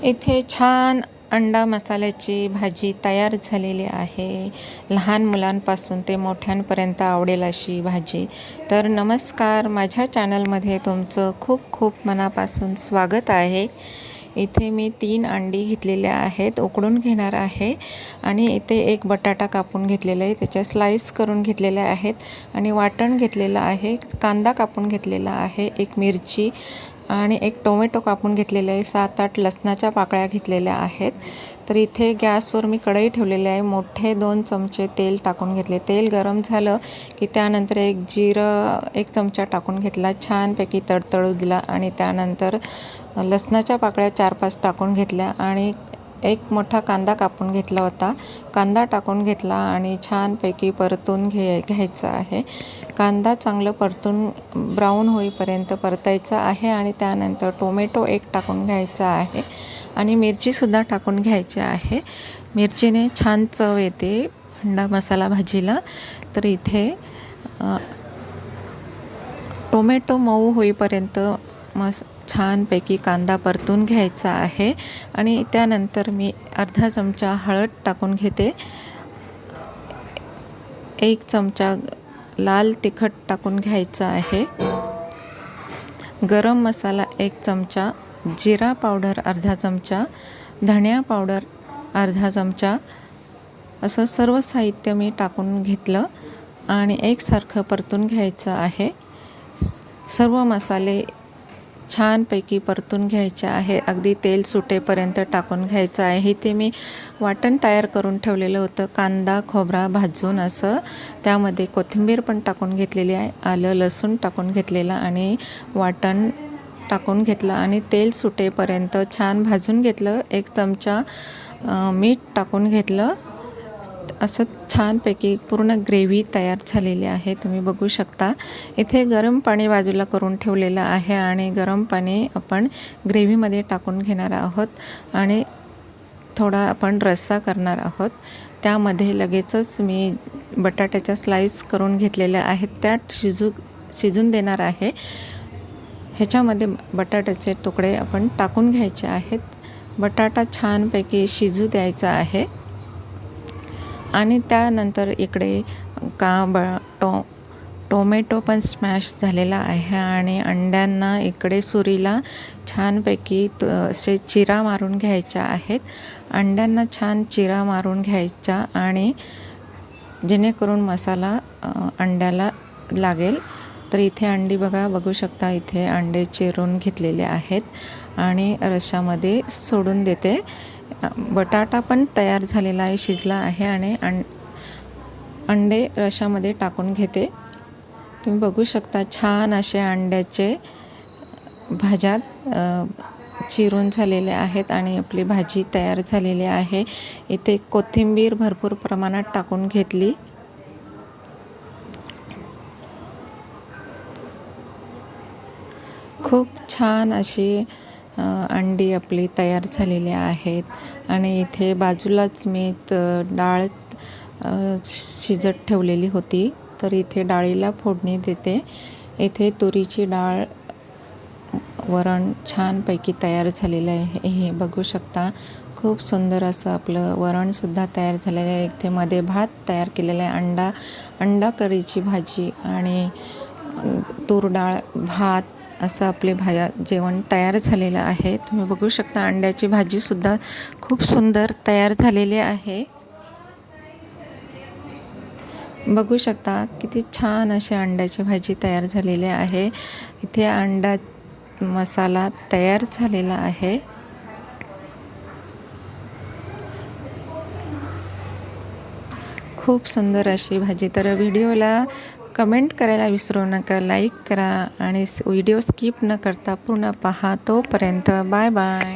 इथे छान अंडा मसाल्याची भाजी तयार झालेली आहे। लहान मुलांपासून ते मोठ्यांपर्यंत आवडेल अशी भाजी। तर नमस्कार, माझ्या चॅनलमध्ये तुमचं खूप खूप मनापासून स्वागत आहे। इथे मी 3 अंडी घेतलेले आहेत, उकडून घेणार आहे आणि इथे एक बटाटा कापून घेतलेला आहे, त्याच्या स्लाइस करून घेतलेल्या आहेत आणि वाटण घेतलेलं आहे, कांदा कापून घेतलेला आहे, एक मिरची आणि एक टोमॅटो कापून घेतलेला आहे, 7-8 लसणाच्या पाकळ्या घेतलेल्या आहेत। तर इथे गॅसवर मी कढई ठेवलेली आहे, मोठे 2 चमचे तेल टाकून घेतले। तेल गरम झालं की त्यानंतर एक जिरं 1 चमचा टाकून घेतला, छानपैकी तडतडू दिला आणि त्यानंतर लसणाच्या पाकळ्या 4-5 टाकून घेतल्या आणि एक मोठा कांदा कापून घेतला होता, कांदा टाकून घेतला आणि छानपैकी परतून घ्यायचा आहे। कांदा चांगलं परतून ब्राऊन होईपर्यंत परतायचा आहे आणि त्यानंतर टोमॅटो एक टाकून घ्यायचा आहे आणि मिरचीसुद्धा टाकून घ्यायची आहे। मिरचीने छान चव येते अंडा मसाला भाजीला। तर इथे टोमॅटो मऊ होईपर्यंत छानपैकी कांदा परतून घ्यायचा आहे आणि त्यानंतर मी अर्धा चमचा हळद टाकून घेते, 1 चमचा लाल तिखट टाकून घ्यायचा आहे, गरम मसाला 1 चमचा, जिरा पावडर अर्धा चमचा, धनिया पावडर अर्धा चमचा, असं सर्व साहित्य मी टाकून घेतलं आणि एकसारखं परतून घ्यायचं आहे। सर्व मसाले छानपैकी परतून घ्यायचे आहे, अगदी तेल सुटेपर्यंत टाकून घ्यायचं आहे। इथे मी वाटण तयार करून ठेवलेलं होतं, कांदा खोबरा भाजून असं, त्यामध्ये कोथिंबीर पण टाकून घेतलेली आहे, आलं लसूण टाकून घेतलेलं आणि वाटण टाकून घेतलं आणि तेल सुटेपर्यंत छान भाजून घेतलं। 1 चमचा मीठ टाकून घेतलं, असं छानपैकी पूर्ण ग्रेव्ही तयार झालेली आहे, तुम्ही बघू शकता। इथे गरम पाणी बाजूला करून ठेवलेलं आहे आणि गरम पाणी आपण ग्रेव्हीमध्ये टाकून घेणार आहोत आणि थोडा आपण रस्सा करणार आहोत। त्यामध्ये लगेचच मी बटाट्याच्या स्लाइस करून घेतलेल्या आहेत, त्यात शिजून देणार आहे। ह्याच्यामध्ये बटाट्याचे तुकडे आपण टाकून घ्यायचे आहेत, बटाटा छानपैकी शिजू द्यायचा आहे आणि त्यानंतर इकडे टोमॅटो पण स्मॅश झालेला आहे आणि अंड्यांना इकडे सुरीला छानपैकी असे चिरा मारून घ्यायच्या आहेत। अंड्यांना छान चिरा मारून घ्यायचा आणि जेणेकरून मसाला अंड्याला लागेल। तर इथे अंडी बघू शकता, इथे अंडे चिरून घेतलेले आहेत आणि रश्श्यामध्ये सोडून देते। बटाटा पण तयार झालेला आहे, शिजला आहे आणि अंडे रश्श्यामध्ये टाकून घेते। तुम्ही बघू शकता छान असे अंड्याचे भाज्या चिरून झालेले आहेत आणि आपली भाजी तयार झालेली आहे। इथे कोथिंबीर भरपूर प्रमाणात टाकून घेतली। खूप छान अशी अंडी आपली तयार झालेली आहेत आणि इथे बाजूलाच मी डाळ शिजत ठेवलेली होती, तर इथे डाळीला फोडणी देते। इथे तुरीची डाळ वरण छानपैकी तयार झालेलं आहे, हे बघू शकता। खूप सुंदर असं आपलं वरणसुद्धा तयार झालेलं आहे। इथे मध्ये भात तयार केलेला आहे, अंडा करीची भाजी आणि तूर डाळ भात असं आपले जेवण तयार झालेलं आहे। तुम्ही बघू शकता अंड्याची भाजीसुद्धा खूप सुंदर तयार झालेली आहे। बघू शकता किती छान अशी अंड्याची भाजी तयार झालेली आहे। इथे अंडा मसाला तयार झालेला आहे। खूप सुंदर अशी भाजी। तर व्हिडिओला कमेंट करायला विसरू नका, लाईक करा आणि व्हिडिओ स्किप न करता पूर्ण पहा। तोपर्यंत बाय बाय।